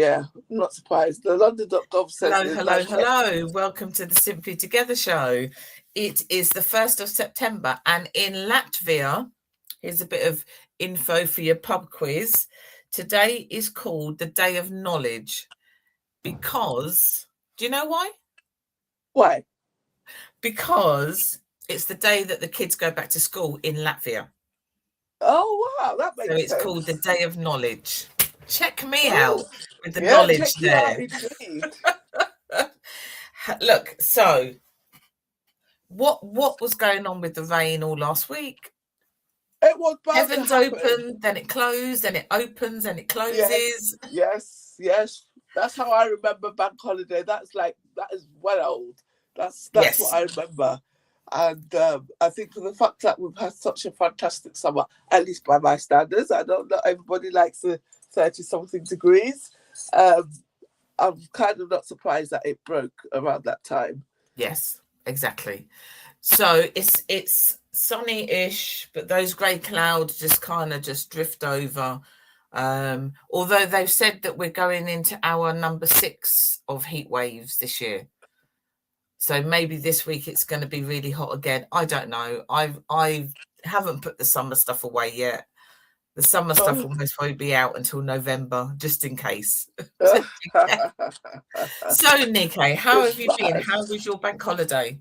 Yeah, I'm not surprised. The London.gov says Hello, hello, hello. Welcome to the Simply Together show. It is the 1st of September, and in Latvia, here's a bit of info for your pub quiz. Today is called the Day of Knowledge because, do you know why? Why? Because it's the day that the kids go back to school in Latvia. Oh, wow, that makes sense. So it's called the Day of Knowledge. Check me out with the knowledge knowledge there. Indeed. Look, so what was going on with the rain all last week? It was bound Heavens to happen. open, then it closed, then it opens, and it closes. Yes. That's how I remember bank holiday. That is well old. That's Yes. what I remember. And I think for the fact that we've had such a fantastic summer, at least by my standards, I don't know, everybody likes the 30-something degrees. I'm kind of not surprised that it broke around that time. Yes, exactly. So it's sunny-ish, but those grey clouds just kind of just drift over. Although they've said that we're going into our number 6 of heat waves this year. So maybe this week it's going to be really hot again. I don't know. I haven't put the summer stuff away yet. The summer stuff will most probably be out until November, just in case. So, Nikkei, how have you been? How was your bank holiday?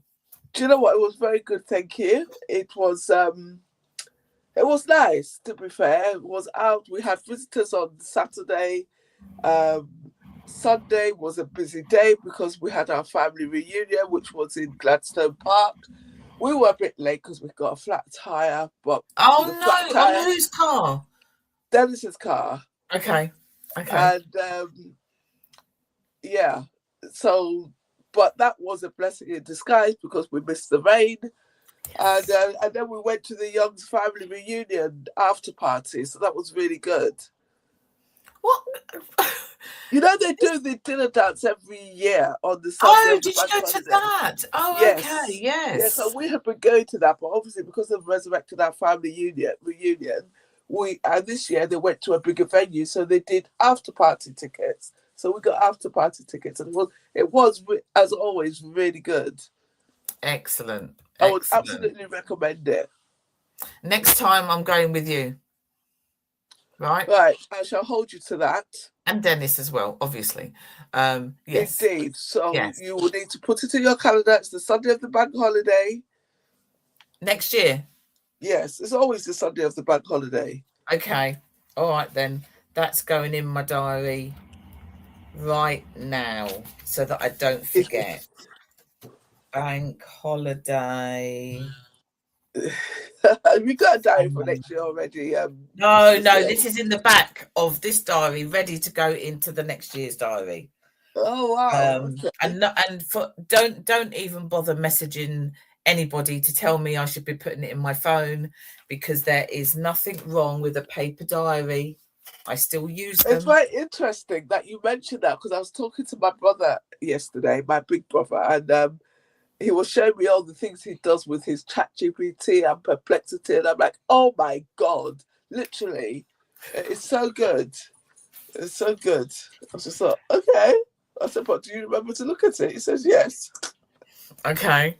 Do you know what? It was very good, thank you. It was nice, to be fair. It was out. We had visitors on Saturday. Sunday was a busy day because we had our family reunion, which was in Gladstone Park. We were a bit late because we got a flat tire, but on whose car? Dennis's car. Okay. And yeah, so but that was a blessing in disguise because we missed the rain. Yes. And then we went to the Young's family reunion after party, so that was really good. What? You know, they do the dinner dance every year on the Sunday. Oh, did you go to that? Oh, yes. Okay, yes. Yeah, so we have been going to that, but obviously because they've resurrected our family reunion, and this year they went to a bigger venue, so they did after party tickets. So we got after party tickets, and it was as always really good. Excellent. I would absolutely recommend it. Next time I'm going with you. Right. I shall hold you to that. And Dennis as well, obviously. Yes. Indeed. So you will need to put it in your calendar. It's the Sunday of the bank holiday. Next year? Yes, it's always the Sunday of the bank holiday. Okay. All right, then. That's going in my diary right now so that I don't forget. Bank holiday. We got a diary for next year already. No, this is in the back of this diary, ready to go into the next year's diary. Oh wow! And don't even bother messaging anybody to tell me I should be putting it in my phone, because there is nothing wrong with a paper diary. I still use them. It's very interesting that you mentioned that, because I was talking to my brother yesterday, my big brother, and he was showing me all the things he does with his ChatGPT and Perplexity, and I'm like, oh my God, literally, it's so good. It's so good. I just thought, okay. I said, but do you remember to look at it? He says, yes. Okay.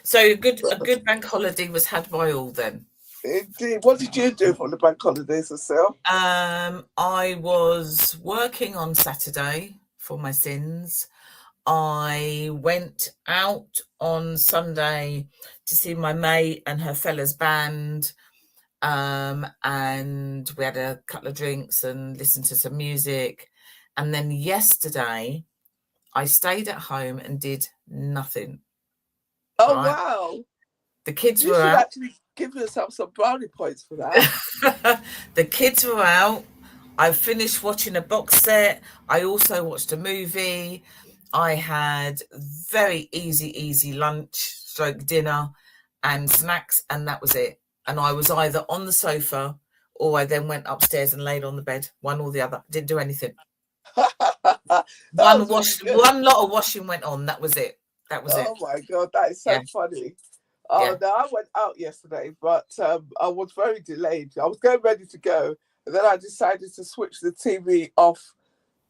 So a good bank holiday was had by all then. Indeed. What did you do for the bank holidays yourself? I was working on Saturday for my sins. I went out on Sunday to see my mate and her fella's band, and we had a couple of drinks and listened to some music. And then yesterday, I stayed at home and did nothing. Oh, right? Wow. The kids were out. You should actually give yourself some brownie points for that. The kids were out. I finished watching a box set. I also watched a movie. I had very easy lunch, dinner and snacks, and that was it. And I was either on the sofa or I then went upstairs and laid on the bed, one or the other. Didn't do anything. One lot of washing went on. That was it. Oh my God, that is so funny. Oh no, I went out yesterday, but I was very delayed. I was getting ready to go, and then I decided to switch the TV off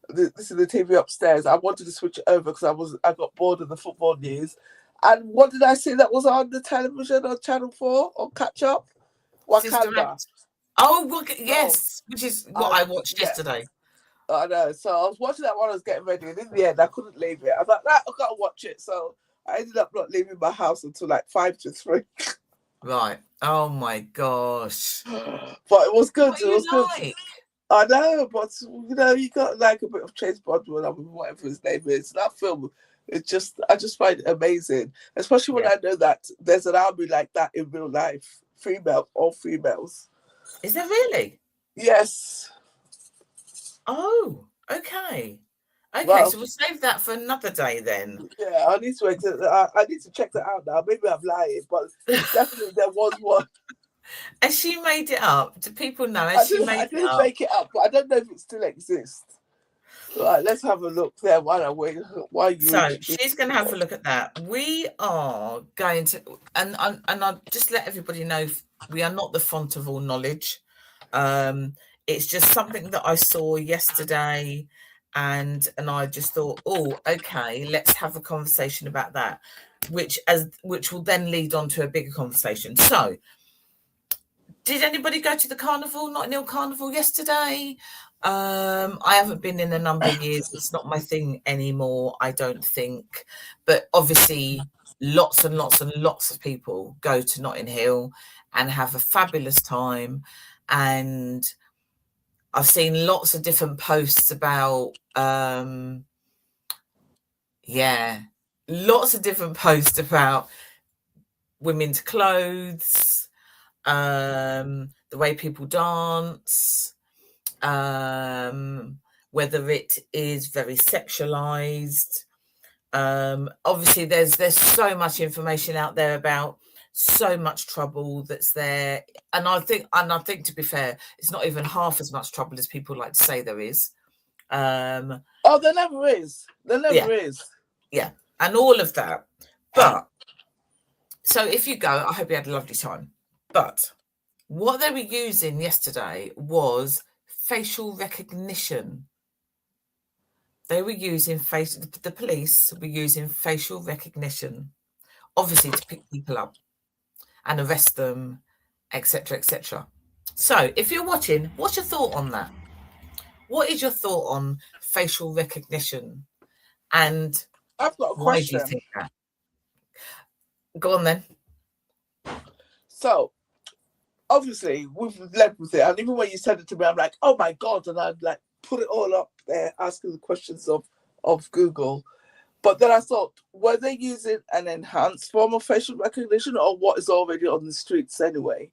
this is the TV upstairs. I wanted to switch it over because I got bored of the football news. And what did I see that was on the television on Channel 4 on Catch Up? Sister Wakanda. Act. Oh, So yes, which is what I I watched yeah, yesterday. I know. So I was watching that while I was getting ready, and in the end, I couldn't leave it. I was like, nah, I gotta watch it. So I ended up not leaving my house until like 5 to 3. Right. Oh my gosh. But it was good. What are It you was good. like? I know, but you got like a bit of James Bond, whatever his name is. That film, I just find it amazing, especially when Yeah. I know that there's an army like that in real life, all females. Is there really? Yes. Oh, okay. Okay, Well, so we'll save that for another day then. yeah, I need to check that out now. Maybe I'm lying, but definitely there was one. Has she made it up? Do people know? Has she I made it did up? make it up, but I don't know if it still exists. Right, let's have a look there while I wait. While you So introduce. she's going to have a look at that. We are going to, and I'll just let everybody know we are not the font of all knowledge. It's just something that I saw yesterday, and I just thought, oh, okay, let's have a conversation about that, which will then lead on to a bigger conversation. So, did anybody go to the carnival, Notting Hill Carnival yesterday? I haven't been in a number of years. It's not my thing anymore, I don't think. But obviously, lots and lots and lots of people go to Notting Hill and have a fabulous time. And I've seen lots of different posts about, lots of different posts about women's clothes, the way people dance, whether it is very sexualized. Obviously there's so much information out there about so much trouble that's there, and I think to be fair, it's not even half as much trouble as people like to say there is. Oh, there never is. There never is. Yeah, and all of that. But so if you go, I hope you had a lovely time. But what they were using yesterday was facial recognition. They were using the police were using facial recognition, obviously to pick people up and arrest them, etc., etc. So if you're watching, what's your thought on that? What is your thought on facial recognition? And I've got a why do you question. think that? Go on then. So, obviously, we've led with it. And even when you said it to me, I'm like, oh my God. And I'd like put it all up there, asking the questions of Google. But then I thought, were they using an enhanced form of facial recognition or what is already on the streets anyway?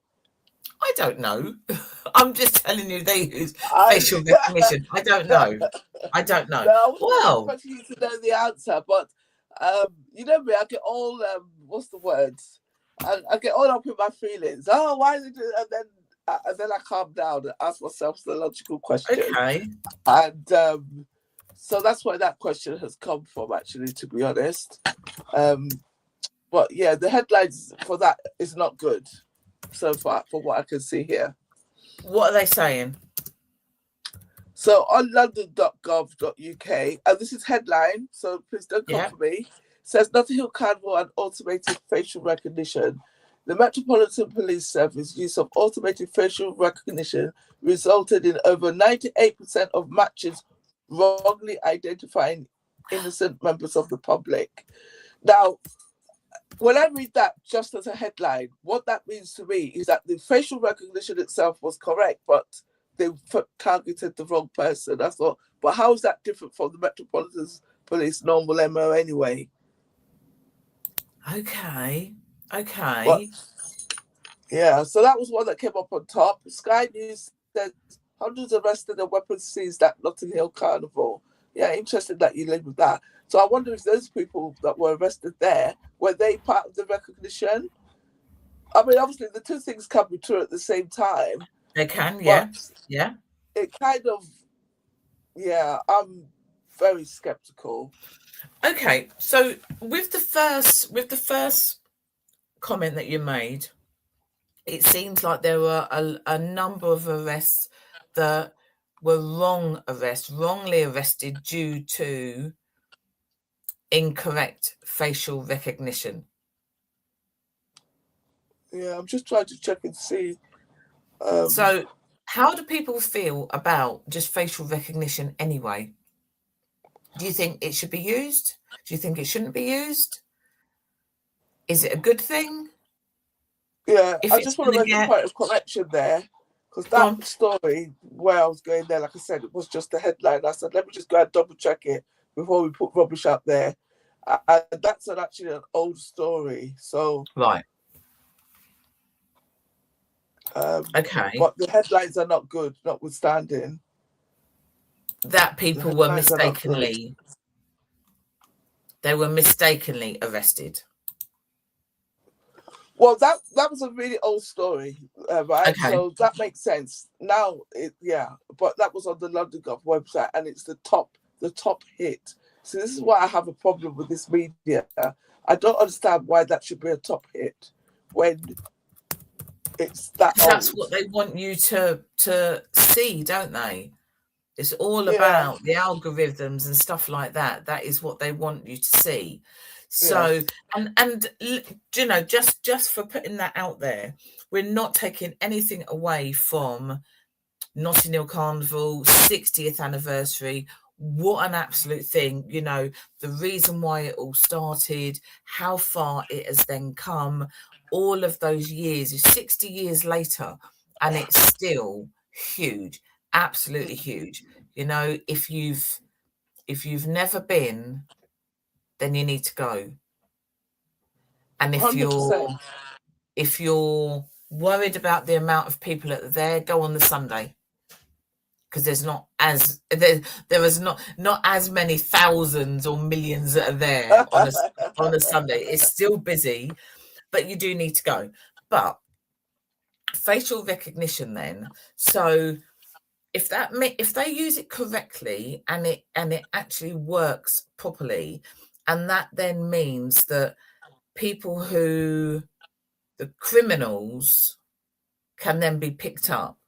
I don't know. I'm just telling you they use facial recognition. I don't know. I don't know. No, I wasn't Well, expecting you to know the answer, but you know me, I get all what's the word? I get all up in my feelings. Oh, why did it? And then I calm down and ask myself the logical question. okay. And so that's where that question has come from, actually, to be honest. But yeah, the headlines for that is not good so far, from what I can see here. What are they saying? So on london.gov.uk, and this is headline, so please don't come for me, says Notting Hill Carnival and automated facial recognition. The Metropolitan Police Service use of automated facial recognition resulted in over 98% of matches wrongly identifying innocent members of the public. Now, when I read that just as a headline, what that means to me is that the facial recognition itself was correct, but they targeted the wrong person. I thought, but how is that different from the Metropolitan Police normal MO anyway? Okay. Okay. But, yeah, so that was one that came up on top. Sky News said hundreds arrested and weapons seized at Notting Hill Carnival. Yeah, interesting that you live with that. So I wonder if those people that were arrested there, were they part of the recognition? I mean, obviously the two things can be true at the same time. They can, yeah. Yeah. It kind of, yeah, I'm very skeptical. Okay, so with the first comment that you made, it seems like there were a number of arrests that were wrongly arrested due to incorrect facial recognition. Yeah, I'm just trying to check and see. So how do people feel about just facial recognition anyway? Do you think it should be used? Do you think it shouldn't be used? Is it a good thing? Yeah, If I it's just want going to to make a get... point of correction there, because Go that on. story where I was going there, like I said, it was just a headline. I said, let me just go and double check it before we put rubbish out there. And that's actually an old story. So, Right. Okay. but the headlines are not good, notwithstanding. That The people were headlines are not good. mistakenly... They were mistakenly arrested. Well, that was a really old story, right? Okay. So that makes sense. Now, but that was on the London Gov website, and it's the top hit. So this is why I have a problem with this media. I don't understand why that should be a top hit when it's that Because old. that's what they want you to see, don't they? It's all Yeah. about the algorithms and stuff like that. That is what they want you to see. So, Yes. and you know, just for putting that out there, we're not taking anything away from Notting Hill Carnival 60th anniversary. What an absolute thing, you know, the reason why it all started, how far it has then come, all of those years, 60 years later, and it's still huge, absolutely huge. You know, if you've never been, then you need to go. And 100%. if you're worried about the amount of people that are there, go on the Sunday. Because there is not as many thousands or millions that are there on a Sunday. It's still busy, but you do need to go. But facial recognition then, so if they use it correctly and it actually works properly, and that then means that the criminals can then be picked up,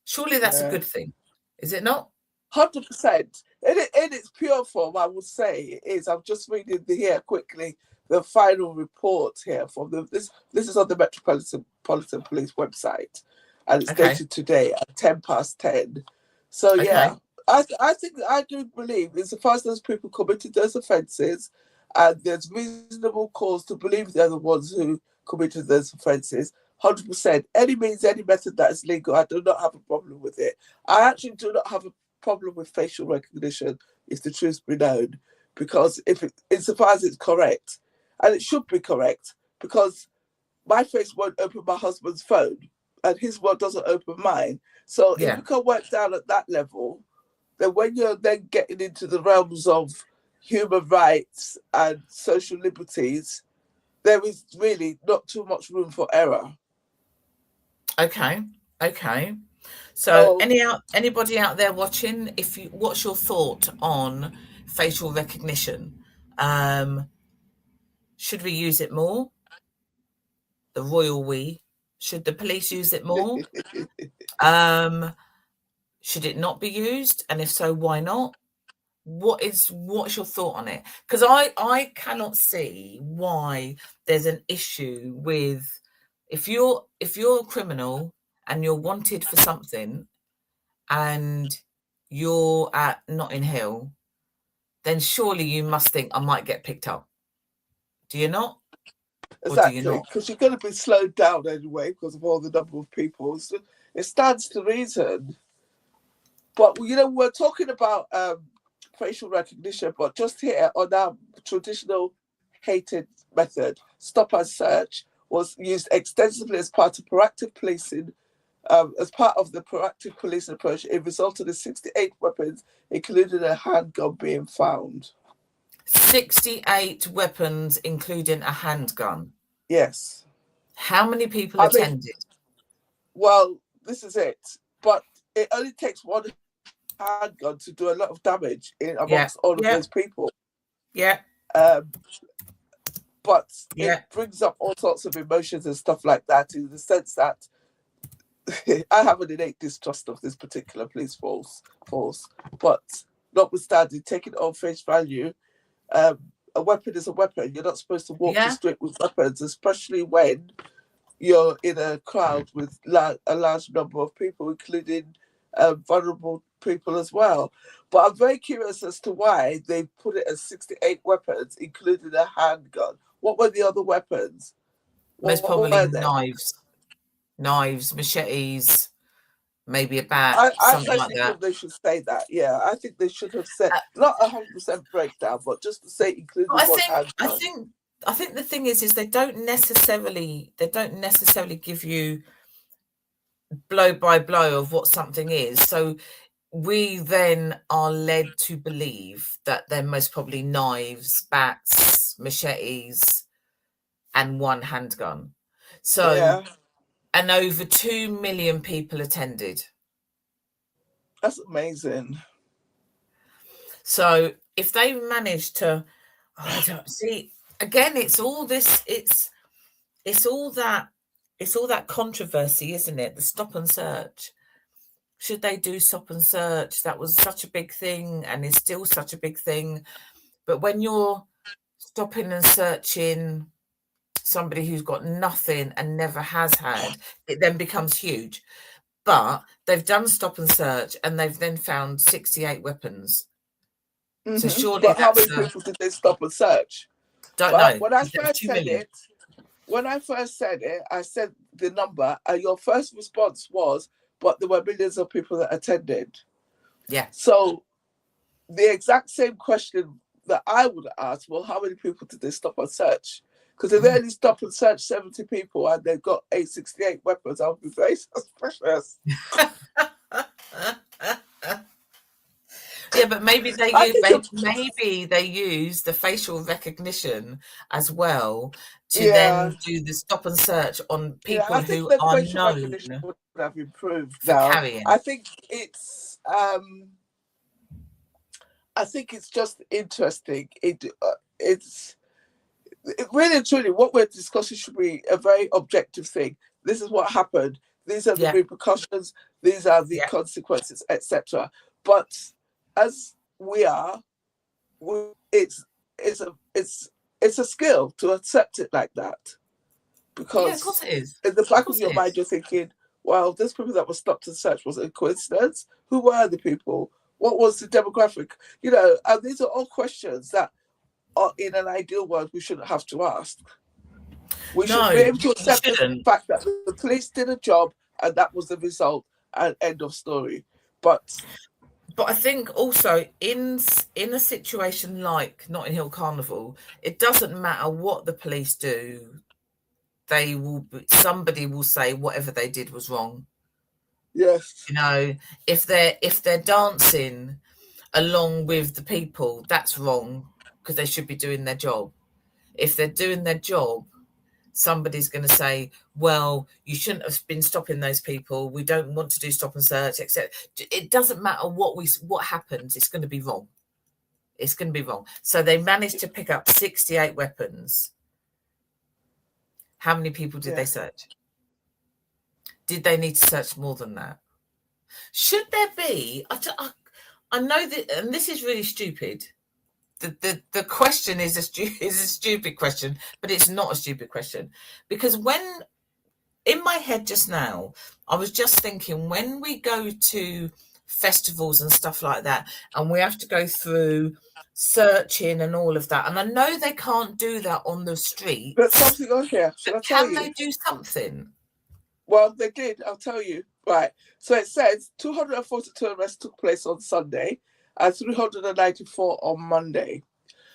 surely that's a good thing, is it not? 100%. In its pure form, I would say it is. I'm just reading here quickly the final report here from this. This is on the Metropolitan Police website, and it's Okay. dated today at 10:10. So Okay. I think I do believe it's the first those people committed those offences, and there's reasonable cause to believe they're the ones who committed those offences. 100%. Any means, any method that is legal, I do not have a problem with it. I actually do not have a problem with facial recognition, if the truth be known, because if insofar as it's correct, and it should be correct, because my face won't open my husband's phone, and his one doesn't open mine. So if you can work down at that level, then when you're then getting into the realms of human rights and social liberties, there is really not too much room for error. Okay. So anybody out there watching, what's your thought on facial recognition? Should we use it more? The royal we. Should the police use it more? Should it not be used? And if so, why not? What's your thought on it? Because I cannot see why there's an issue with if you're a criminal and you're wanted for something and you're at Notting Hill, then surely you must think I might get picked up. Do you not? Or do you Exactly, not? because you're going to be slowed down anyway because of all the number of people. So it stands to reason. But, you know, we're talking about facial recognition, but just here on our traditional hated method, stop and search was used extensively as part of proactive policing. As part of the proactive policing approach, it resulted in 68 weapons, including a handgun, being found. 68 weapons, including a handgun. Yes. How many people attended? Well, this is it. But it only takes one handgun to do a lot of damage amongst all of those people. Yeah. But it brings up all sorts of emotions and stuff like that, in the sense that I have an innate distrust of this particular police force, but notwithstanding, taking it on face value, a weapon is a weapon. You're not supposed to walk the Yeah, street with weapons, especially when you're in a crowd with a large number of people, including vulnerable people as well. But I'm very curious as to why they put it as 68 weapons, including a handgun. What were the other weapons? most What probably were they? knives, machetes, maybe a bat, I something like personally that. think they should say that. Yeah, I think they should have said not 100% breakdown, but just to say including But one handgun. I think the thing is they don't necessarily give you blow by blow of what something is. So we then are led to believe that they're most probably knives, bats, machetes, and one handgun. So, Yeah, and over 2 million people attended. that's amazing. So if they manage to, I don't see, again, it's all this, it's all that, controversy, isn't it? The stop and search. Should they do stop and search? That was such a big thing and is still such a big thing. But when you're stopping and searching somebody who's got nothing and never has had, it then becomes huge. But they've done stop and search and they've then found 68 weapons. So surely But how that's many people did they stop and search? don't Well, know. when I That's first 2 said million. it, I said the number, and your first response was, "But there were millions of people that attended." Yeah. So the exact same question that I would ask, well, how many people did they stop and search? Because if they only stop and search 70 people and they've got 868 weapons, I would be very suspicious. Yeah, but maybe they I use think, the facial recognition as well to yeah, then do the stop and search on yeah, people I think who the are facial known recognition would have improved for now. carrying. I think it's just interesting. It's really and truly what we're discussing should be a very objective thing. This is what happened. These are the Yeah, repercussions. These are the yeah, consequences, etc. But as it's it's a skill to accept it like that, yeah. Of course because it is. in the Of back of course your it mind is. you're thinking, well, those people that were stopped and searched, was it a coincidence? Who were the people? What was the demographic? And these are all questions that in an ideal world we shouldn't have to ask. We should No, be able to you accept the shouldn't. fact that the police did a job and that was the result, and end of story. But I think also in a situation like Notting Hill Carnival, it doesn't matter what the police do. Somebody will say whatever they did was wrong. yes, If they're dancing along with the people, that's wrong because they should be doing their job. If they're doing their job, somebody's going to say, well, you shouldn't have been stopping those people. We don't want to do stop and search, etc. It doesn't matter what happens. It's going to be wrong. It's going to be wrong. So they managed to pick up 68 weapons. How many people did they search? Did they need to search more than that? Should there be? I know that, and this is really stupid. The question is a stupid question, but it's not a stupid question, because when in my head just now, I was just thinking, when we go to festivals and stuff like that, and we have to go through searching and all of that, and I know they can't do that on the street, but something on here. Should I tell can you? they do something? Well, they did. I'll tell you. Right. So it says 242 arrests took place on Sunday and 394 on Monday.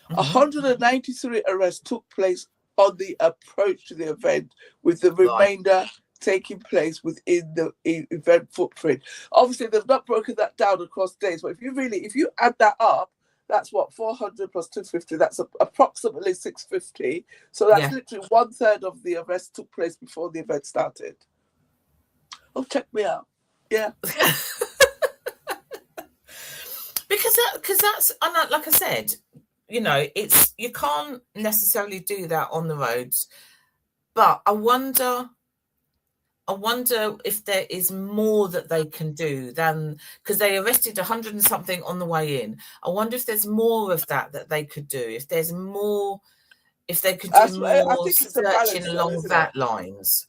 193 arrests took place on the approach to the event, with the Right. remainder taking place within the event footprint. Obviously, they've not broken that down across days, but if you add that up, that's what, 400 plus 250, that's approximately 650. So that's literally 1/3 of the arrests took place before the event started. Oh, check me out. Yeah. because that's, like I said, it's, you can't necessarily do that on the roads, but I wonder I wonder if there is more that they can do than, because they arrested 100 and something on the way in. I wonder if there's more of that they could do. If there's more, if they could do I more think it's a searching balance, though, along isn't it? that lines.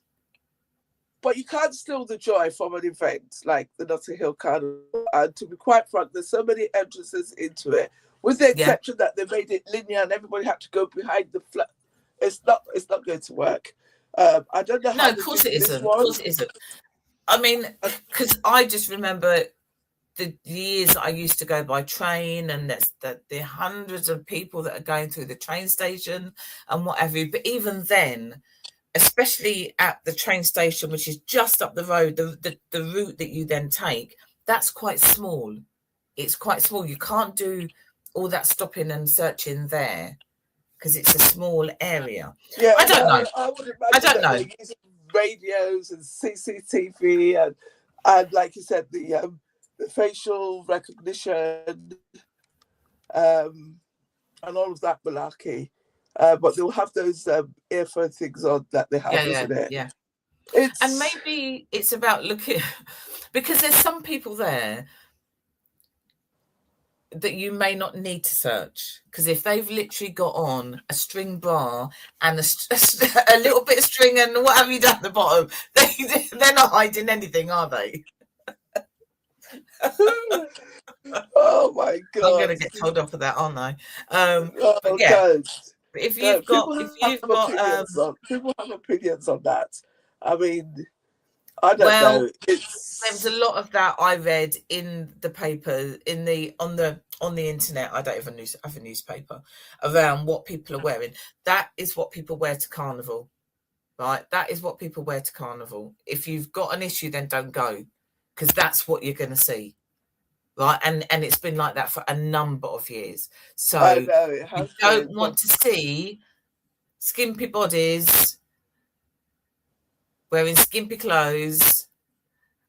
But you can't steal the joy from an event like the Notting Hill Carnival. And to be quite frank, there's so many entrances into it, with the Yeah. exception that they made it linear and everybody had to go behind the flat. It's not going to work. I don't know No, how of they course did it this isn't. Of one. course it isn't. I mean, because I just remember the years I used to go by train, and that's the hundreds of people that are going through the train station and whatever. But even then, especially at the train station, which is just up the road, the route that you then take, that's quite small. It's quite small. You can't do all that stopping and searching there because it's a small area. Yeah, I don't know. I would I imagine don't that know. they're using radios and CCTV and like you said, the facial recognition and all of that malarkey. But they'll have those earphone things on that they have, isn't it? Yeah. And It's maybe it's about looking, because there's some people there that you may not need to search, because if they've literally got on a string bra and a little bit of string and what have you done at the bottom, they're not hiding anything, are they? oh my I'm going god! to get told off for that, aren't I? Oh, But yeah, don't. if No, you've got, people have opinions on that. I mean, I don't well, know. there was a lot of that I read in the paper, on the internet. I don't even have a newspaper around what people are wearing. That is what people wear to carnival, right? That is what people wear to carnival. If you've got an issue, then don't go, because that's what you're going to see, right? And it's been like that for a number of years. So I know it you has don't been, want to see skimpy bodies wearing skimpy clothes,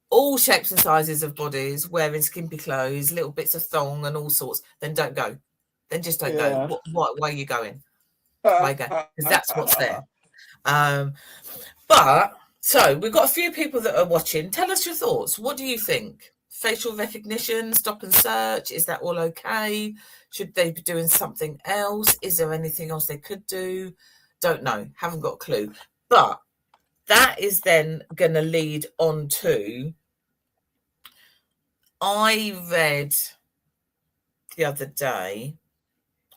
all shapes and sizes of bodies wearing skimpy clothes, little bits of thong and all sorts, then don't go. Then just don't go. yeah. Why are you going? Why go? Because that's what's there. But so we've got a few people that are watching. Tell us your thoughts. What do you think? Facial recognition, stop and search, is that all okay? Should they be doing something else? Is there anything else they could do? Don't know. Haven't got a clue. But that is then going to lead on to, I read the other day.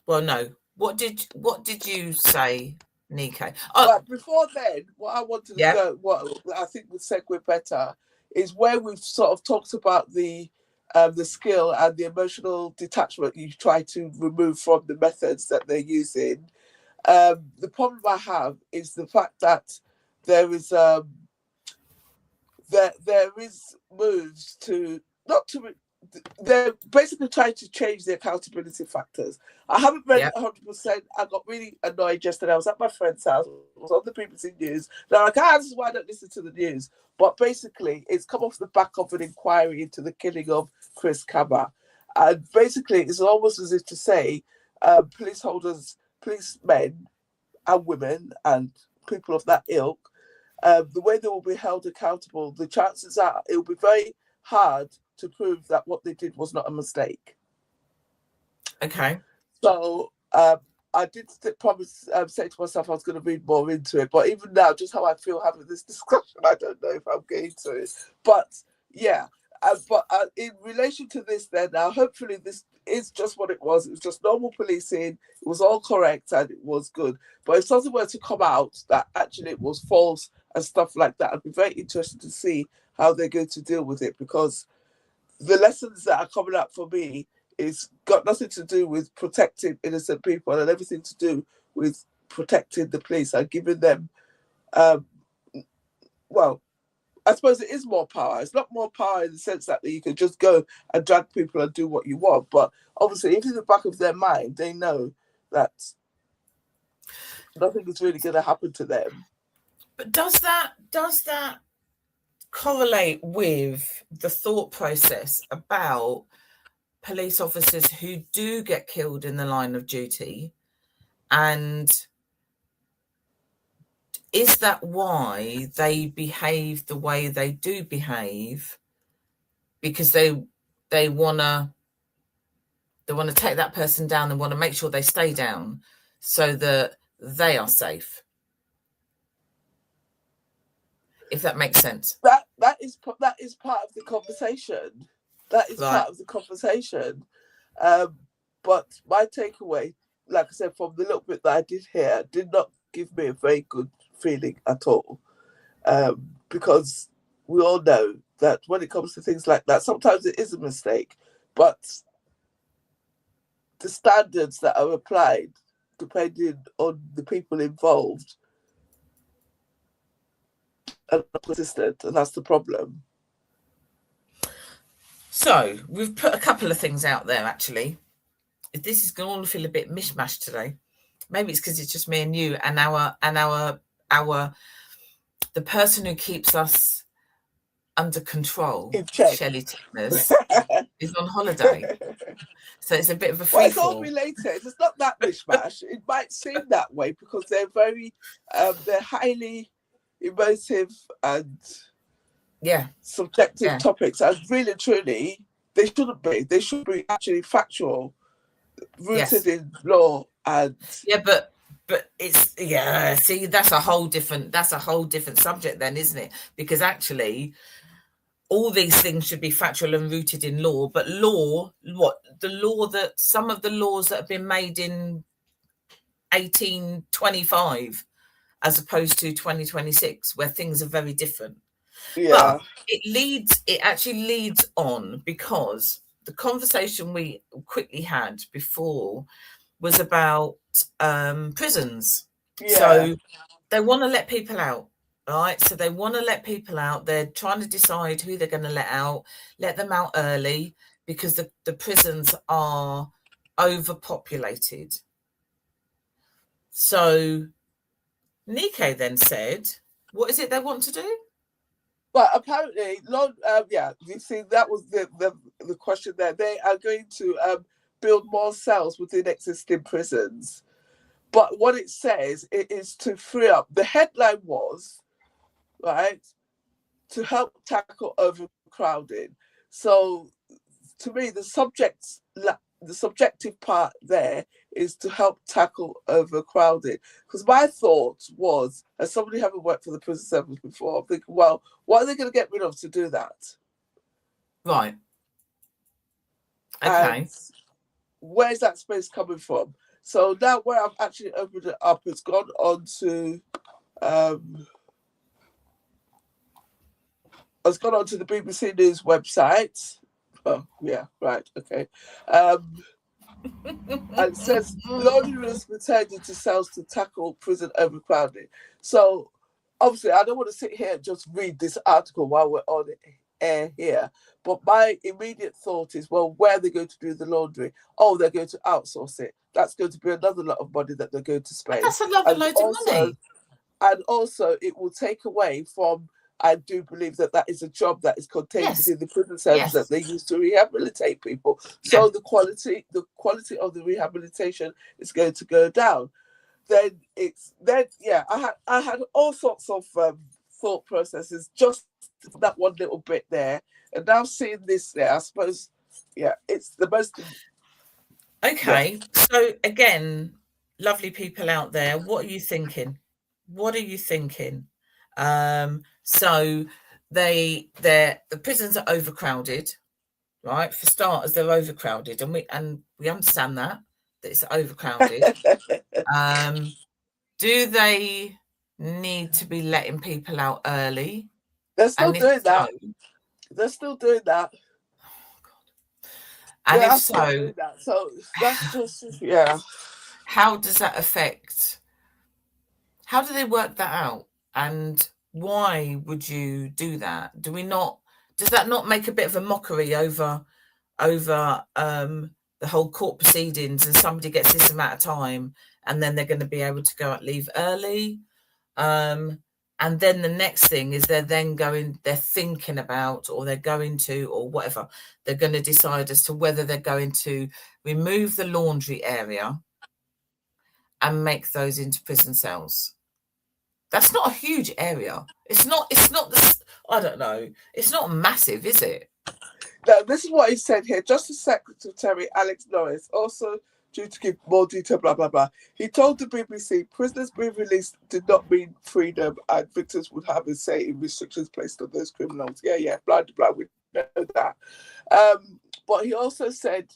Well, no. What did you say, Nico? Oh, But before then, what I wanted to yeah, go, what I think would segue better, is where we've sort of talked about the skill and the emotional detachment you try to remove from the methods that they're using. The problem I have is the fact that there is there is moves to not to they're basically trying to change the accountability factors. I haven't read yeah. it 100%. I got really annoyed yesterday. I was at my friend's house. It was on the BBC News. They're like, this is why I don't listen to the news. But basically, it's come off the back of an inquiry into the killing of Chris Kaba. And basically, it's almost as if to say policemen and women and people of that ilk, the way they will be held accountable, the chances are it will be very hard to prove that what they did was not a mistake. Okay. So I did promise, say to myself I was going to read more into it, but even now, just how I feel having this discussion, I don't know if I'm going to. But yeah, but in relation to this, then now, hopefully this is just what it was. It was just normal policing. It was all correct and it was good. But if something were to come out that actually it was false and stuff like that, I'd be very interested to see how they're going to deal with it, because the lessons that are coming up for me is got nothing to do with protecting innocent people and everything to do with protecting the police and giving them, well, I suppose it is more power. It's not more power in the sense that you can just go and drag people and do what you want. But obviously, if in the back of their mind, they know that nothing is really going to happen to them. But does that correlate with the thought process about police officers who do get killed in the line of duty, and is that why they behave the way they do behave? Because they want to take that person down and want to make sure they stay down so that they are safe. If that makes sense. That is part of the conversation. That is Right. part of the conversation. But my takeaway, like I said, from the little bit that I did hear, did not give me a very good feeling at all. Because we all know that when it comes to things like that, sometimes it is a mistake, but the standards that are applied, depending on the people involved, are not consistent, and that's the problem. So we've put a couple of things out there, actually. This is going to feel a bit mishmash today. Maybe it's because it's just me and you and our the person who keeps us under control, Shelley Tigners, is on holiday. So it's a bit of a free fall. Well, it's all related. It's not that mishmash. It might seem that way because they're very, they're highly emotive and subjective topics. And really, truly, they shouldn't be. They should be actually factual, rooted in law and but it's see, that's a whole different subject then, isn't it? Because actually all these things should be factual and rooted in law, but some of the laws that have been made in 1825 as opposed to 2026, where things are very different. But it actually leads on, because the conversation we quickly had before was about prisons. So they want to let people out, right? So they want to let people out. They're trying to decide who they're going to let them out early, because the prisons are overpopulated. So Nike then said, what is it they want to do? Well, apparently, you see, that was the question there. They are going to build more cells within existing prisons. But what it says, it is to free up. The headline was, right, to help tackle overcrowding. So, to me, the subjective part there is to help tackle overcrowding. Because my thought was, as somebody having worked for the prison service before, I'm thinking, well, what are they going to get rid of to do that? Right. Okay. And where's that space coming from? So now where I've actually opened it up, it's gone on to the BBC News website. Oh, yeah, right, okay. And it says loneliness returned into cells to tackle prison overcrowding. So obviously I don't want to sit here and just read this article while we're on air here, but my immediate thought is, well, where are they going to do the laundry? Oh, they're going to outsource it. That's going to be another lot of money that they're going to spend. That's another load of money. And also it will take away from, I do believe that is a job that is contained within the prison service that they use to rehabilitate people. So the quality of the rehabilitation is going to go down. I had all sorts of thought processes just that one little bit there, and now seeing this there, I suppose, it's the most. Okay, so again, lovely people out there, what are you thinking? What are you thinking? So the prisons are overcrowded, right? For starters, they're overcrowded, and we understand that it's overcrowded. Do they need to be letting people out early? They're still doing that. They're still doing that. Oh God! And if so, so that's just How does that affect? How do they work that out? And why would you do that? Does that not make a bit of a mockery over the whole court proceedings, and somebody gets this amount of time and then they're going to be able to leave early? And then the next thing is they're thinking about, or they're going to, or whatever, they're going to decide as to whether they're going to remove the laundry area and make those into prison cells. That's not a huge area. It's not this, I don't know. It's not massive, is it? Now, this is what he said here. Justice Secretary Alex Norris, also due to give more detail, blah, blah, blah. He told the BBC prisoners being released did not mean freedom and victims would have a say in restrictions placed on those criminals. Yeah, blah, blah, we know that. But he also said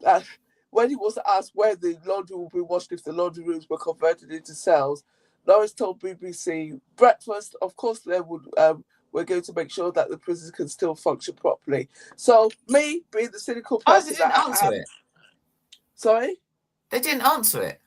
that when he was asked where the laundry will be washed if the laundry rooms were converted into cells, Norris told BBC, breakfast, of course, they would. We're going to make sure that the prisons can still function properly. So, me being the cynical Oh, they person didn't that I answer am. it. Sorry? They didn't answer it.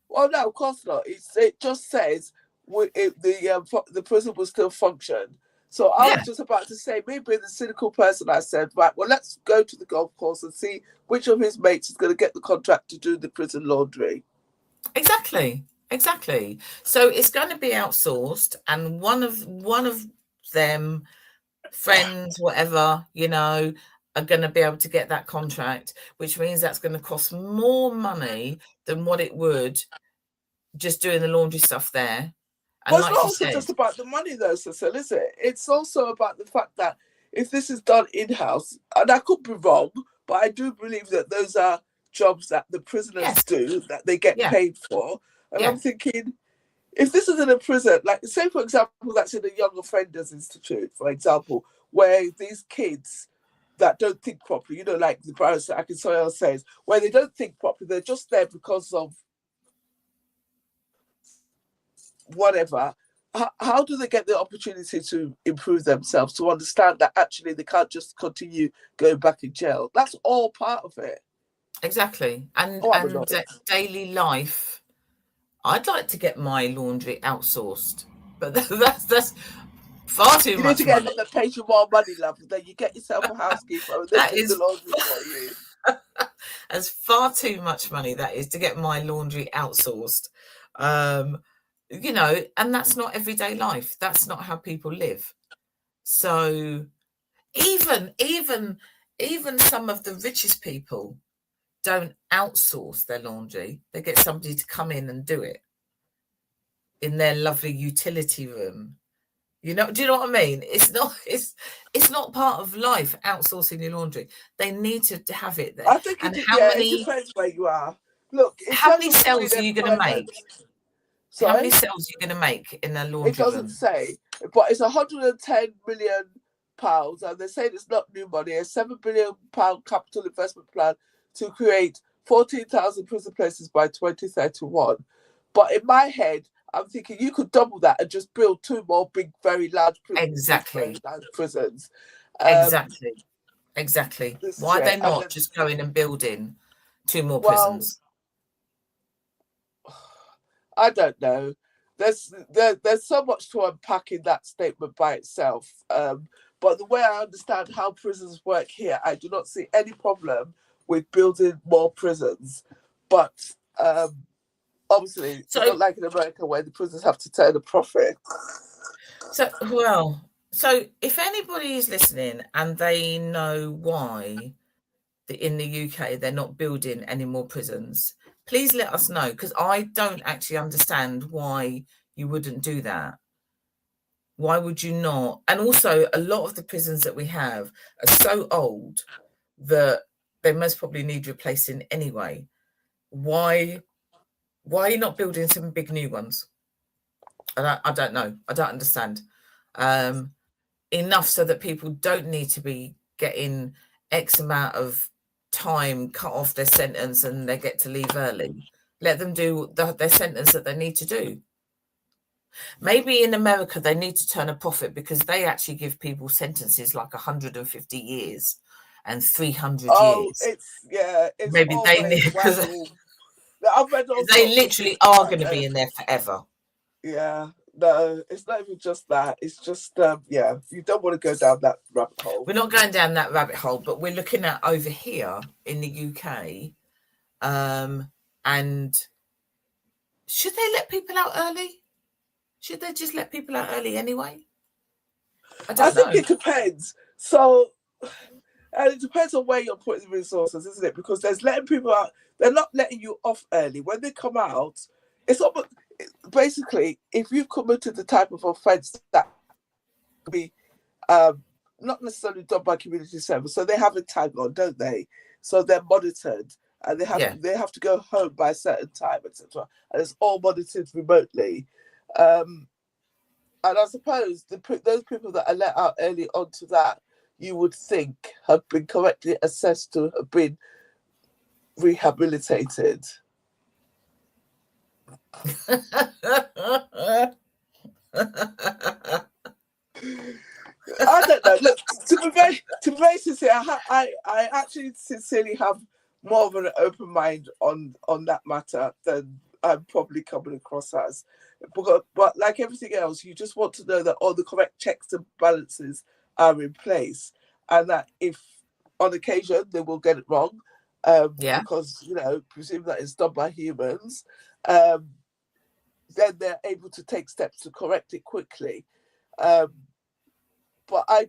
Well, no, of course not. It just says the prison will still function. So I was just about to say, me being the cynical person, I said, right, well, let's go to the golf course and see which of his mates is going to get the contract to do the prison laundry. Exactly. So it's going to be outsourced, and one of them, friends, whatever, are going to be able to get that contract, which means that's going to cost more money than what it would just doing the laundry stuff there. And But it's like not you also said, just about the money, though, Cecil, is it? It's also about the fact that if this is done in-house, and I could be wrong, but I do believe that those are jobs that the prisoners yes, do, that they get paid for. And yeah, I'm thinking, if this is in a prison, like say, for example, that's in a Young Offenders Institute, for example, where these kids that don't think properly, like the barrister Akinsoyo says, where they don't think properly, they're just there because of whatever. How do they get the opportunity to improve themselves, to understand that actually they can't just continue going back in jail? That's all part of it. exactly. And Oh, I'm annoyed. daily life, I'd like to get my laundry outsourced, but that's far too You need much to get money. another pays you more money, love. Then you get yourself a housekeeper and they That do the is laundry for you. That's far too much money, that is, to get my laundry outsourced. And that's not everyday life. That's not how people live. So even some of the richest people don't outsource their laundry. They get somebody to come in and do it in their lovely utility room. Do you know what I mean? It's not part of life, outsourcing your laundry. They need to have it there. I think And it depends where you are. Look, in how terms many of screen cells are you going to employment, make? How many sorry, cells are you going to make in a it laundry doesn't room? say, but it's £110 million, and they're saying it's not new money. A £7 billion capital investment plan to create 14,000 prison places by 2031. But in my head, I'm thinking you could double that and just build two more big, very large Exactly. prisons. Exactly. This is Why are it. they And not then, just going and building 2 more well, prisons? I don't know. There's so much to unpack in that statement by itself. But the way I understand how prisons work here, I do not see any problem with building more prisons. But obviously, it's So, not like in America where the prisons have to turn a profit. so if anybody is listening and they know why in the UK they're not building any more prisons, please let us know, because I don't actually understand why you wouldn't do that. Why would you not? And also, a lot of the prisons that we have are so old that they most probably need replacing anyway. Why are you not building some big new ones? I don't know. I don't understand. Enough so that people don't need to be getting X amount of time cut off their sentence and they get to leave early. Let them do their sentence that they need to do. Maybe in America they need to turn a profit, because they actually give people sentences like 150 years and 300 Oh, years. it's Maybe they always need, because waggles. I've read all they sorts of things literally are about going to be them. in there forever. Yeah, no, it's not even just that. It's just, you don't want to go down that rabbit hole. We're not going down that rabbit hole, but we're looking at over here in the UK. And should they let people out early? Should they just let people out early anyway? I I don't think know. it depends. So, and it depends on where you're putting the resources, isn't it? Because there's letting people out. They're not letting you off early. When they come out, it's almost basically, if you've committed the type of offence that be not necessarily done by community service, so they have a tag on, don't they? So they're monitored, and they have to go home by a certain time, etc. And it's all monitored remotely. And I suppose those people that are let out early onto that, you would think have been correctly assessed to have been rehabilitated. I don't know. Look, to be very sincere, I actually sincerely have more of an open mind on that matter than I'm probably coming across as. But like everything else, you just want to know that all the correct checks and balances are in place, and that if on occasion they will get it wrong, because presume that it's done by humans, then they're able to take steps to correct it quickly. But I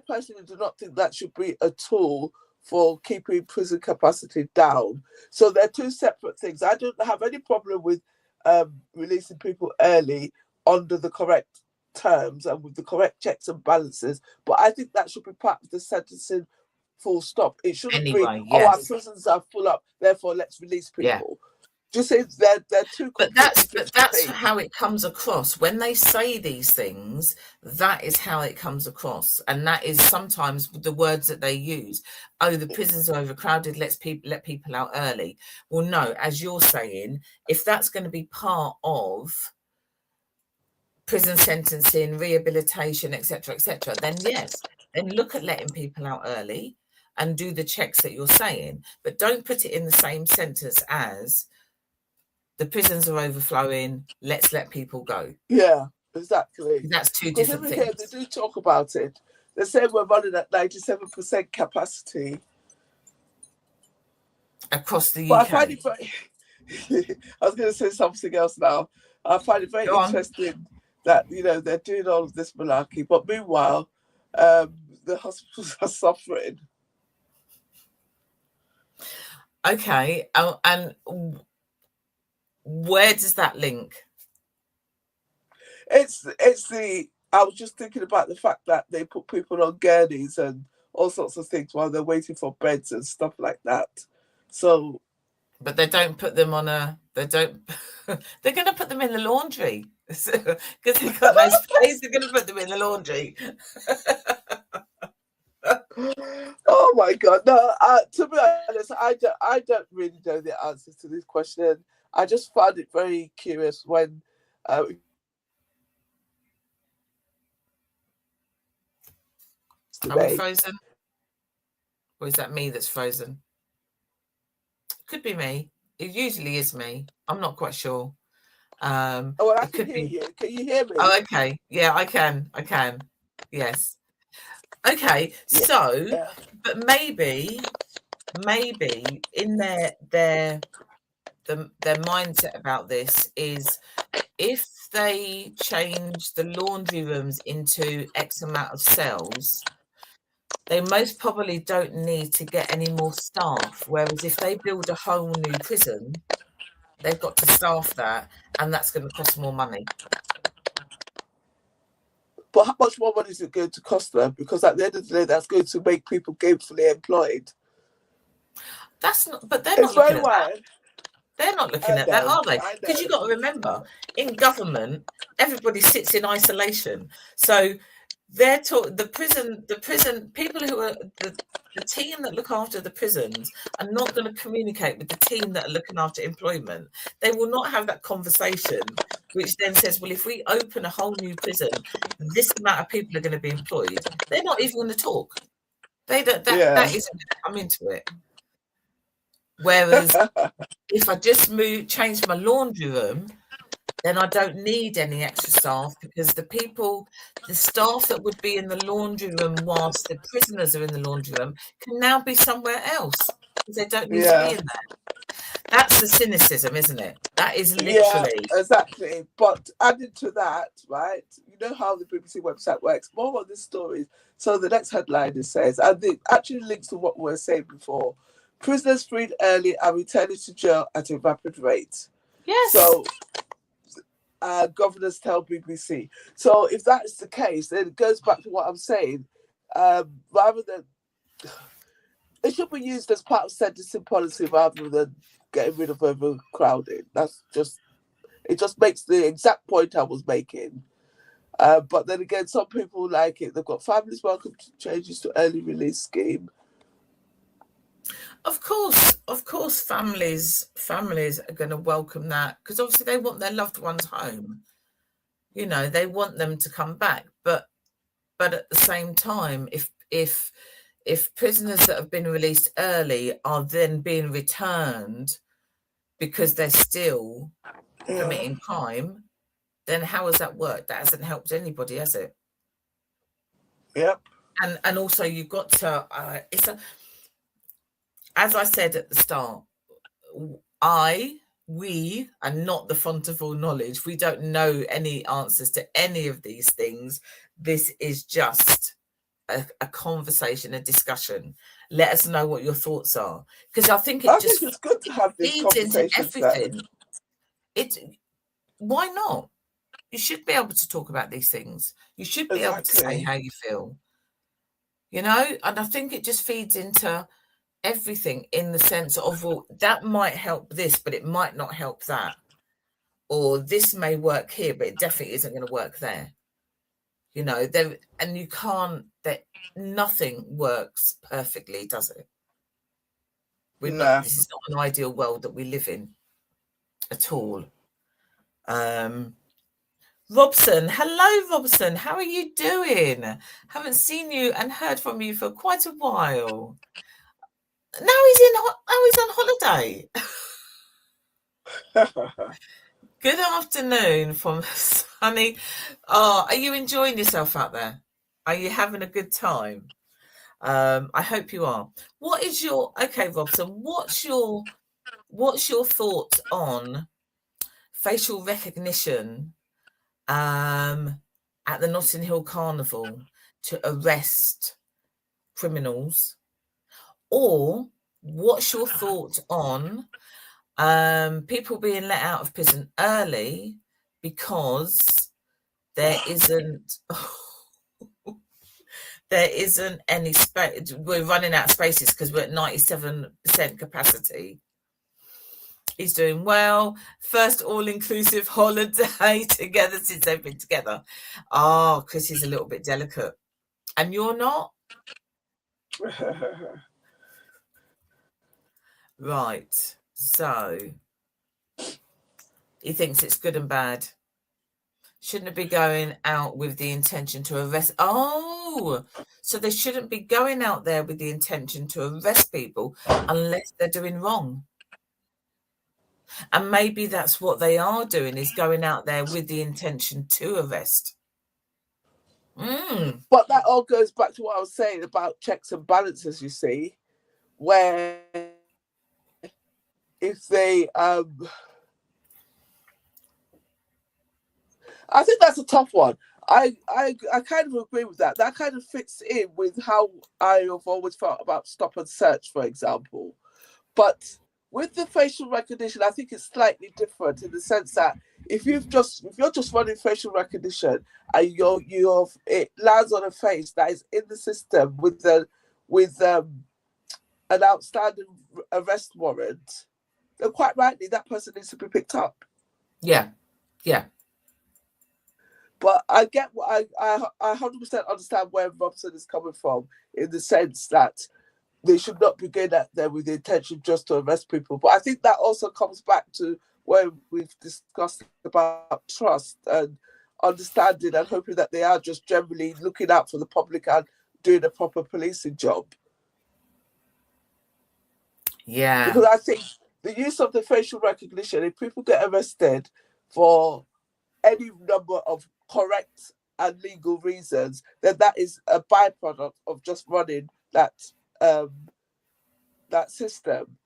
personally do not think that should be a tool for keeping prison capacity down. So they're two separate things. I don't have any problem with releasing people early under the correct terms and with the correct checks and balances. But I think that should be part of the sentencing, full stop. It shouldn't be, our prisons are full up, therefore let's release people. Yeah. Just say they're two completely but that's how it comes across when they say these things. That is how it comes across, and that is sometimes the words that they use. Oh, the prisons are overcrowded, let people out early. Well, no, as you're saying, if that's going to be part of prison sentencing, rehabilitation, etc., then yes, then look at letting people out early and do the checks that you're saying, but don't put it in the same sentence as the prisons are overflowing, let's let people go. Yeah, exactly. That's two different things. Here, they do talk about it. They say we're running at 97% capacity across the UK. But I find it very... I was going to say something else now. I find it very interesting that, they're doing all of this malarkey, but meanwhile, the hospitals are suffering. Okay, and where does that link? I was just thinking about the fact that they put people on gurneys and all sorts of things while they're waiting for beds and stuff like that. So, but they don't put them on they're going to put them in the laundry because they've got no space. They're going to put them in the laundry. Oh my God! No, to be honest, I don't really know the answers to this question. I just found it very curious when. Are we frozen? Or is that me that's frozen? Could be me. It usually is me. I'm not quite sure. I can hear you. Can you hear me? Oh, okay. Yeah, I can. Yes. Okay. Yeah. So, but maybe in their mindset about this is if they change the laundry rooms into X amount of cells, they most probably don't need to get any more staff. Whereas if they build a whole new prison, they've got to staff that, and that's going to cost more money. But how much more money is it going to cost them? Because at the end of the day, that's going to make people gainfully employed. That's not. But they're not looking at that. They're not looking at that, are they? Because you've got to remember, in government, everybody sits in isolation. So they're the prison people who are the team that look after the prisons are not going to communicate with the team that are looking after employment. They will not have that conversation, which then says, well, if we open a whole new prison, this amount of people are going to be employed. They're not even going to talk. That isn't going to come into it. Whereas if I just change my laundry room, then I don't need any extra staff, because the staff that would be in the laundry room whilst the prisoners are in the laundry room can now be somewhere else because they don't need to be in there. That's the cynicism, isn't it? That is literally. Yeah, exactly. But added to that, right, you know how the BBC website works, more on this story. So the next headline says, and it actually links to what we were saying before, prisoners freed early are returning to jail at a rapid rate. Yes. So governors tell BBC. So if that's the case, then it goes back to what I'm saying. Rather than it should be used as part of sentencing policy rather than getting rid of overcrowding. It just makes the exact point I was making. But then again, some people like it. They've got families welcome to changes to early release scheme. Of course, families are going to welcome that, because obviously they want their loved ones home. You know, they want them to come back, but at the same time, if prisoners that have been released early are then being returned because they're still committing crime, then how has that worked? That hasn't helped anybody, has it? Yep. And also you've got to as I said at the start, we are not the font of all knowledge. We don't know any answers to any of these things. This is just a conversation, a discussion. Let us know what your thoughts are, because I think it's good to have these feeds into everything. Then. Why not? You should be able to talk about these things. You should be able to say how you feel. You know, and I think it just feeds into everything, in the sense of, well, that might help this, but it might not help that. Or this may work here, but it definitely isn't going to work there. You know, and you can't, that nothing works perfectly, does it? This is not an ideal world that we live in at all. Robson, hello, Robson. How are you doing? Haven't seen you and heard from you for quite a while. Now he's on holiday. Good afternoon from sunny. Oh, are you enjoying yourself out there? Are you having a good time? I hope you are. Okay, Robson, what's your thoughts on facial recognition at the Notting Hill Carnival to arrest criminals? Or what's your thought on people being let out of prison early because there isn't any space? We're running out of spaces because we're at 97% capacity. He's doing well. First all-inclusive holiday together since they've been together. Oh, Chris is a little bit delicate. And you're not? Right. So he thinks it's good and bad. Shouldn't it be going out with the intention to arrest? Oh, so they shouldn't be going out there with the intention to arrest people unless they're doing wrong. And maybe that's what they are doing, is going out there with the intention to arrest. But that all goes back to what I was saying about checks and balances, you see, where if they I think that's a tough one. I kind of agree with that. That kind of fits in with how I have always felt about stop and search, for example. But with the facial recognition, I think it's slightly different in the sense that if you're just running facial recognition and it lands on a face that is in the system with an outstanding arrest warrant, then quite rightly that person needs to be picked up. Yeah. But I get what I 100% understand where Robson is coming from, in the sense that they should not be going out there with the intention just to arrest people. But I think that also comes back to where we've discussed about trust and understanding and hoping that they are just generally looking out for the public and doing a proper policing job. Yeah. Because I think the use of the facial recognition, if people get arrested for any number of correct and legal reasons, then that is a byproduct of just running that system.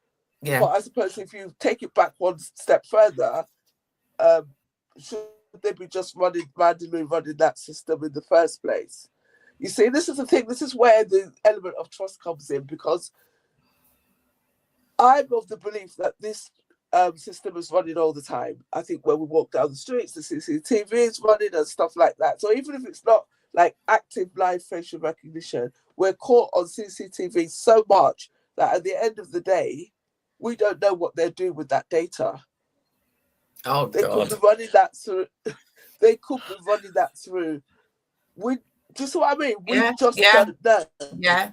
Yeah. But I suppose if you take it back one step further, should they be just randomly running that system in the first place? You see, this is the thing. This is where the element of trust comes in, because I'm of the belief that this system is running all the time. I think when we walk down the streets, the CCTV is running and stuff like that. So even if it's not like active live facial recognition, we're caught on CCTV so much that at the end of the day, we don't know what they're doing with that data. Oh They could God. be running that through. They could be running that through. We just what I mean. We Yeah, just yeah, don't know. yeah,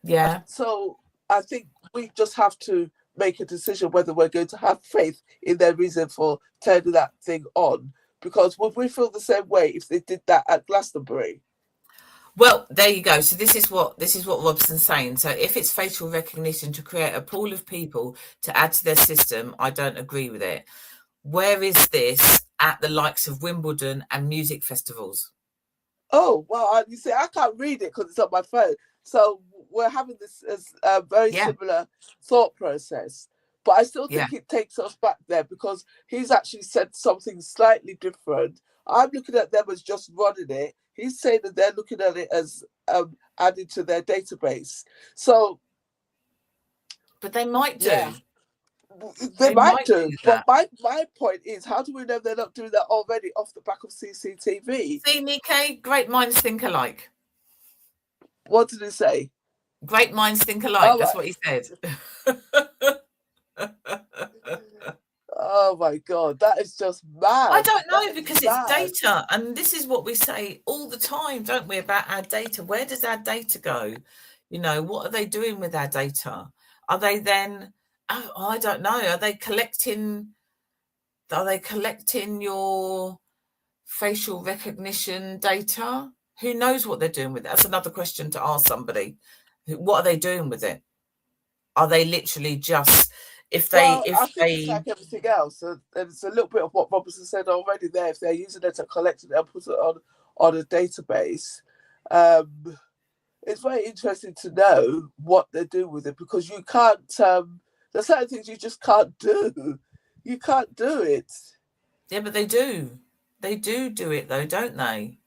yeah. So I think we just have to make a decision whether we're going to have faith in their reason for turning that thing on. Because would we feel the same way if they did that at Glastonbury? Well, there you go. So this is what Robson's saying. So if it's facial recognition to create a pool of people to add to their system, I don't agree with it. Where is this at the likes of Wimbledon and music festivals? Oh, well, you see, I can't read it because it's on my phone. So we're having this as a very Yeah, similar thought process. But I still yeah. think it takes us back there because he's actually said something slightly different. I'm looking at them as just running it. He's saying that they're looking at it as added to their database. So, But they might yeah, do. they They might might do. do But that. my point is, how do we know they're not doing that already off the back of CCTV? See, Nikkei, great minds think alike. What did he say? Great minds think alike. Oh, That's what he said. oh my God, that is just I mad. don't That know is because it's mad. data. And this is what we say all the time, don't we, about our data? Where does our data go? You know, what are they doing with our data? Are they then, oh, I don't know, are they collecting your facial recognition data? Who knows what they're doing with it? That's another question to ask somebody. What are they doing with it? Are they literally just Well, I think it's like everything else. And it's a little bit of what Robertson said already there. If they're using it to collect it and put it on a database, um, it's very interesting to know what they do with it because you can't, there's certain things you just can't do. You can't do it. Yeah, but they do. They do it though, don't they?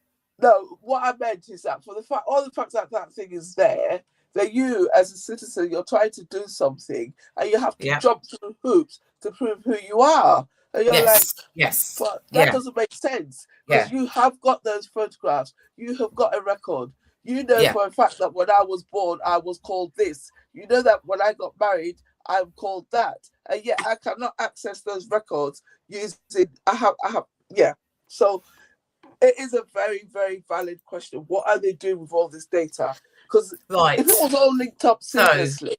No, what I meant is that for the fact, all the fact that that thing is there, that you as a citizen, you're trying to do something and you have to Yeah. jump through hoops to prove who you are. And you're like, Yes. Yes. but that Yeah. doesn't make sense because Yeah. you have got those photographs, you have got a record. You know Yeah. for a fact that when I was born, I was called this. You know that when I got married, I'm called that. And yet I cannot access those records using, yeah. So it is a very, very valid question. What are they doing with all this data? Because if it Right. was all linked up So seamlessly,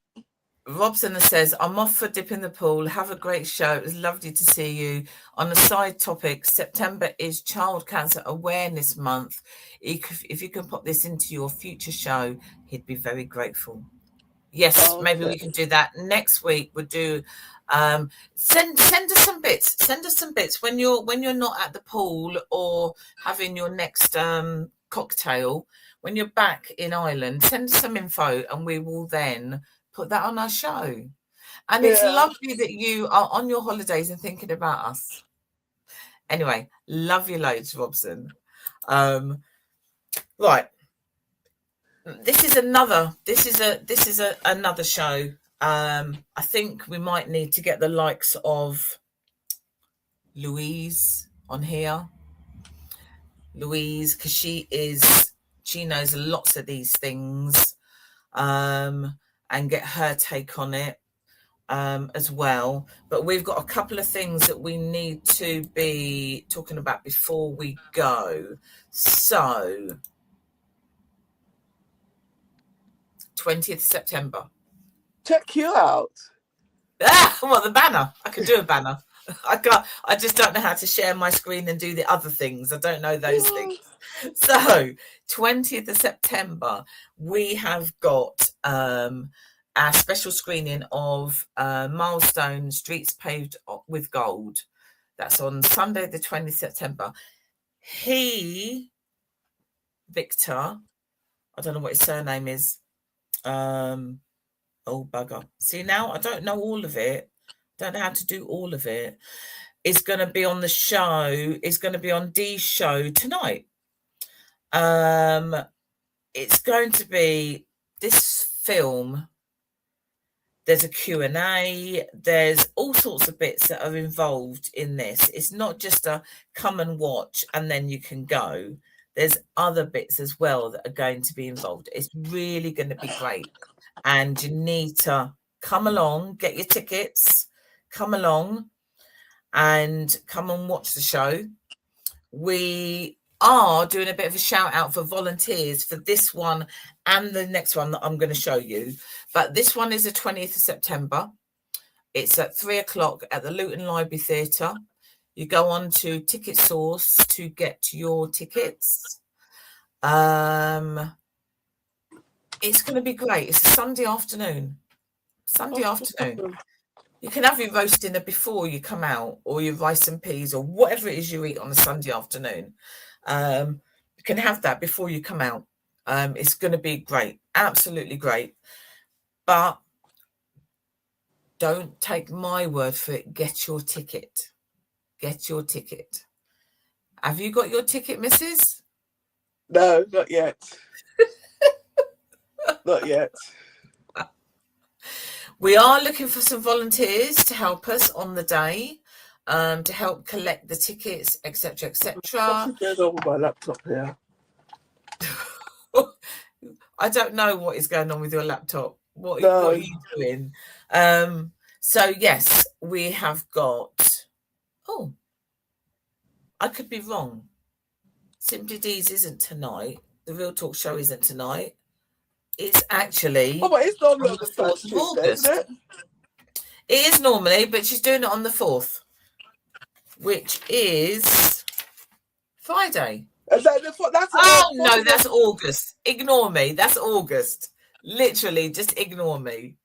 Robson says, I'm off for dip in the pool. Have a great show. It was lovely to see you. On a side topic, September is Child Cancer Awareness Month. If you can put this into your future show, he'd be very grateful. Yes, maybe okay. we can do that next week. We'll do send us some bits. Send us some bits when you're not at the pool or having your next cocktail. When you're back in Ireland, send us some info and we will then put that on our show. And it's Yeah. lovely that you are on your holidays and thinking about us. Anyway, love you loads, Robson. Right. This is another show. I think we might need to get the likes of Louise on here. Louise, because she knows lots of these things, and get her take on it as well. But we've got a couple of things that we need to be talking about before we go. So 20th September. Check you out. Well, the banner. I can do a banner. I can't. I just don't know how to share my screen and do the other things. I don't know those things. So, 20th of September, we have got our special screening of Milestone Streets Paved with Gold. That's on Sunday, the 20th September. Victor, I don't know what his surname is. Oh, bugger. See, now I don't know all of it. Don't know how to do all of it. It's going to be on the show. It's going to be on Dee's show tonight. It's going to be this film. There's a Q&A. There's all sorts of bits that are involved in this. It's not just a come and watch and then you can go. There's other bits as well that are going to be involved. It's really going to be great. And you need to come along, get your tickets, come along and come and watch the show. We are doing a bit of a shout out for volunteers for this one and the next one that I'm going to show you. But this one is the 20th of September. It's at 3:00 at the Luton Library Theatre. You go on to Ticket Source to get your tickets. It's going to be great. It's a Sunday afternoon. You can have your roast dinner before you come out, or your rice and peas, or whatever it is you eat on a Sunday afternoon. You can have that before you come out. It's going to be great, absolutely great. But don't take my word for it. Get your ticket. Get your ticket. Have you got your ticket, Mrs.? No, not yet. Not yet. We are looking for some volunteers to help us on the day, to help collect the tickets, etc., etc. What's going on with my laptop here? I don't know what is going on with your laptop. What are you doing? So yes, we have got. Oh, I could be wrong. Simply D's isn't tonight. The Real Talk Show isn't tonight. It's actually. Oh, but it's normally on on the 4th of August. Isn't it? It is normally, but she's doing it on the 4th, which is Friday. Is that that's no, that's August. Ignore me. That's August. Literally, just ignore me.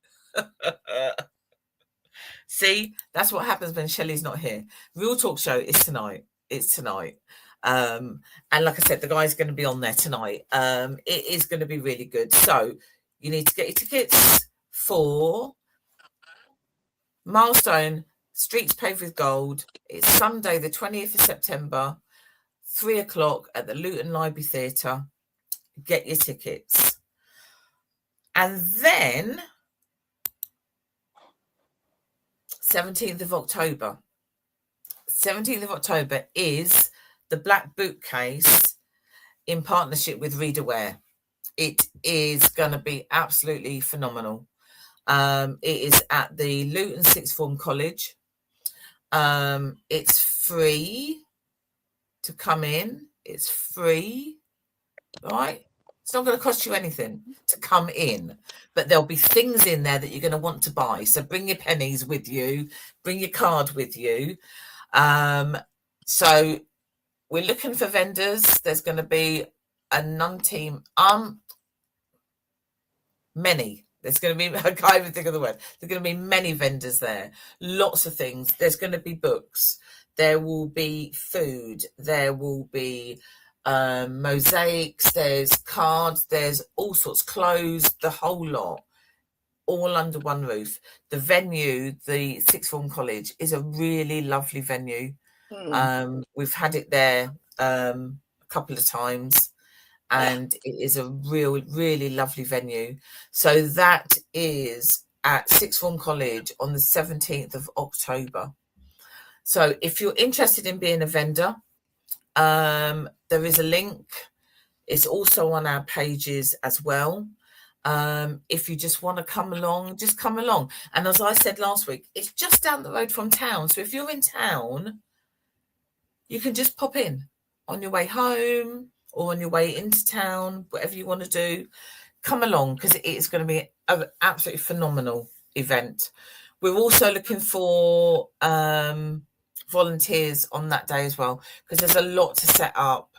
See, that's what happens when Shelley's not here. Real Talk Show is tonight. It's tonight. And like I said, the guy's going to be on there tonight. It is going to be really good. So you need to get your tickets for Milestone Streets Paved with Gold. It's Sunday, the 20th of September, 3:00 at the Luton Library Theatre. Get your tickets. And then 17th of October. 17th of October is the Black Bookcase in partnership with Readerware. It is going to be absolutely phenomenal. It is at the Luton Sixth Form College. It's free to come in. It's free, right? It's not going to cost you anything to come in, but there'll be things in there that you're going to want to buy. So bring your pennies with you, bring your card with you. So we're looking for vendors. There's going to be a non-team, many. There's going to be, I can't even think of the word. There's going to be many vendors there. Lots of things. There's going to be books. There will be food. There will be mosaics. There's cards. There's all sorts, clothes, the whole lot, all under one roof. The venue, the Sixth Form College, is a really lovely venue. We've had it there a couple of times. And it is a really lovely venue. So that is at Sixth Form College on the 17th of October. So if you're interested in being a vendor, there is a link. It's also on our pages as well. If you just want to come along, just come along. And as I said last week, it's just down the road from town. So if you're in town, you can just pop in on your way home, or on your way into town, whatever you want to do, come along, because it is going to be an absolutely phenomenal event. We're also looking for volunteers on that day as well, because there's a lot to set up.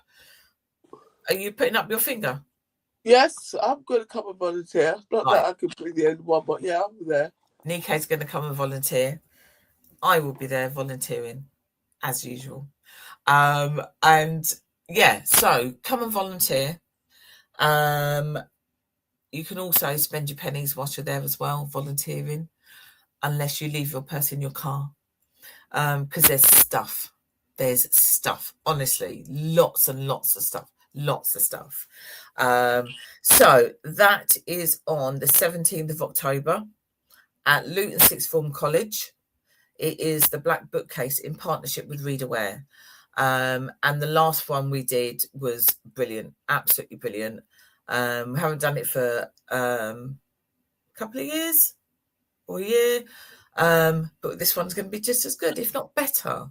Are you putting up your finger? Yes, I'm going to come and volunteer. Not that I can bring the end one, but yeah, I'm there. Nike's going to come and volunteer. I will be there volunteering, as usual. And yeah, so come and volunteer. You can also spend your pennies whilst you're there as well, volunteering, unless you leave your purse in your car. Because there's stuff, honestly, lots and lots of stuff. So that is on the 17th of October. at Luton Sixth Form College. It is the Black Bookcase in partnership with Readaware. And the last one we did was brilliant, absolutely brilliant. We haven't done it for a couple of years or a year, but this one's going to be just as good, if not better.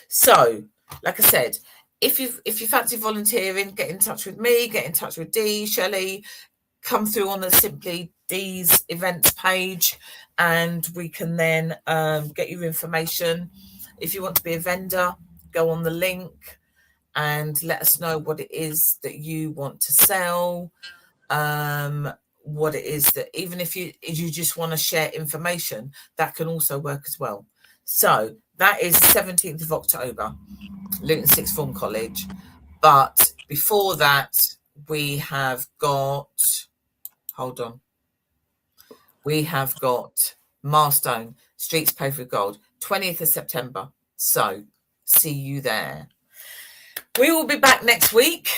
So, like I said, if you fancy volunteering, get in touch with me, get in touch with Dee, Shelley, come through on the Simply Dee's events page, and we can then get your information. If you want to be a vendor, go on the link and let us know what it is that you want to sell, what it is that, even if you just want to share information, that can also work as well. So that is 17th of October, Luton Sixth Form College. But before that, we have got, hold on, we have got Milestone, Streets Paved with Gold, 20th of September. So see you there. We will be back next week.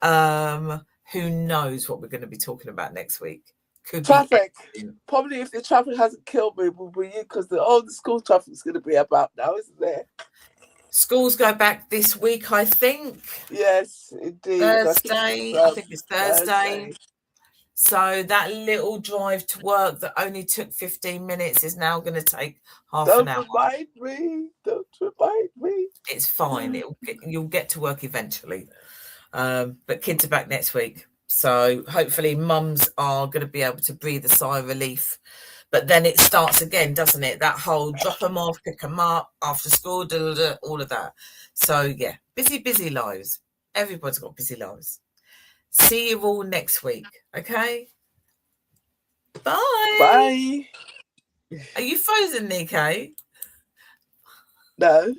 Who knows what we're going to be talking about next week? Could traffic. Be probably, if the traffic hasn't killed me, will be you, because the school traffic is going to be about now, isn't there? Schools go back this week, I think. Yes, indeed. Thursday. I think it's Thursday. So that little drive to work that only took 15 minutes is now going to take half an hour. Don't remind me. It's fine. You'll get to work eventually. But kids are back next week. So hopefully mums are going to be able to breathe a sigh of relief. But then it starts again, doesn't it? That whole drop them off, pick them up, after school, all of that. So, yeah, busy lives. Everybody's got busy lives. See you all next week, okay? Bye. Bye. Are you frozen, Nico? No.